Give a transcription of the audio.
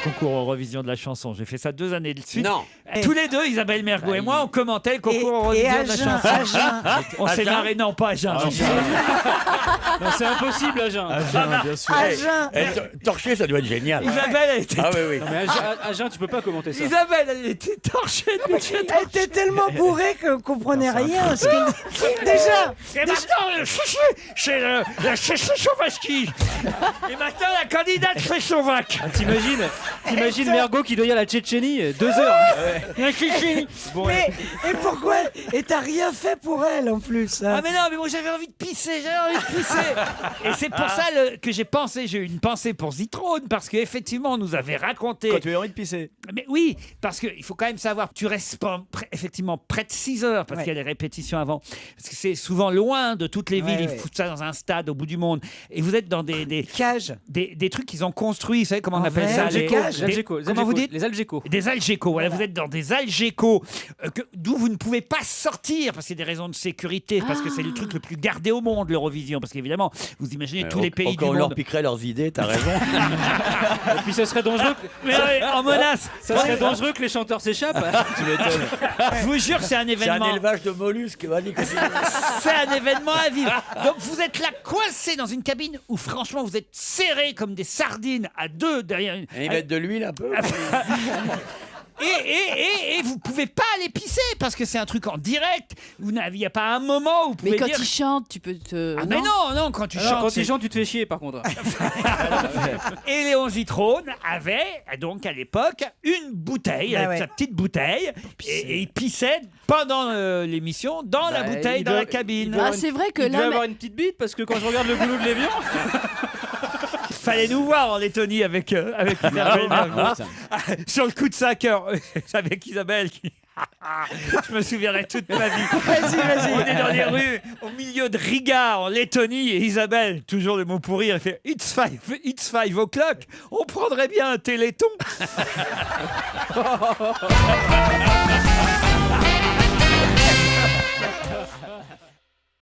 concours Eurovision de la chanson. J'ai fait ça 2 années de suite. Non. Tous les deux, Isabelle Mergo et moi, on commentait le concours Eurovision de la chanson. On s'est marré, non pas à Jeun. Non, c'est impossible, Agen. Bien sûr. Torché, ça doit être génial. Isabelle, elle était, Ah oui, oui. Non, mais Agen, tu peux pas commenter ça. Isabelle, elle était torchée. Elle était tellement bourrée qu'on comprenait rien. Déjà, Et maintenant, c'est la Tchécoslovaquie. Et maintenant, la candidate tchécoslovaque. T'imagines Mergo qui doit y aller à la Tchétchénie 2 heures. La Tchétchénie. mais et pourquoi? Et t'as rien fait pour elle en plus. Hein. Ah mais non, mais moi j'avais envie de pisser. Et c'est pour ça que j'ai eu une pensée pour Zitrone, parce qu'effectivement, on nous avait raconté... Quand tu as envie de pisser. Mais oui, parce qu'il faut quand même savoir, tu restes effectivement près de 6 heures, parce qu'il y a les répétitions avant. Parce que c'est souvent loin de toutes les villes, ils foutent ça dans un stade au bout du monde. Et vous êtes dans des cages. Des trucs qu'ils ont construits, vous savez comment on En appelle verre, ça? des cages. Comment vous dites? Les Algeco. Des algécos, voilà, vous êtes dans des algécos d'où vous ne pouvez pas sortir parce qu'il y a des raisons de sécurité, parce que c'est le truc le plus gardé au monde, l'Eurovision, parce qu'évidemment, vous imaginez tous les pays du on leur monde. piquerait leurs idées, t'as raison. Et puis ça serait dangereux. Mais en menace. Ça serait dangereux que les chanteurs s'échappent. Tu m'étonnes. Je vous jure, c'est un C'est événement. un élevage de mollusques. C'est un événement à vivre. Donc vous êtes là coincé dans une cabine où franchement vous êtes serrés comme des sardines à deux derrière une. Et ils mettent de l'huile un peu. Et vous pouvez pas aller pisser parce que c'est un truc en direct. Il n'y a pas un moment où vous pouvez Mais quand dire... il chante, tu peux te. Ah mais non, quand tu chantes. Quand tu chantes, tu te fais chier par contre. Et Léon Zitrone avait donc à l'époque une bouteille, sa petite bouteille, et il pissait pendant l'émission dans la bouteille, dans la cabine. Ah, c'est vrai que Il devait là. avoir une petite bite parce que quand je regarde le boulot de Lévian. Fallait nous voir en Lettonie avec Isabelle Mergo. Sur le coup de 5 heures, avec Isabelle qui... Je me souviendrai toute ma vie. Vas-y. On est dans les rues, au milieu de Riga, en Lettonie, et Isabelle, toujours le mot pourri, elle fait It's 5 o'clock. On prendrait bien un téléthon.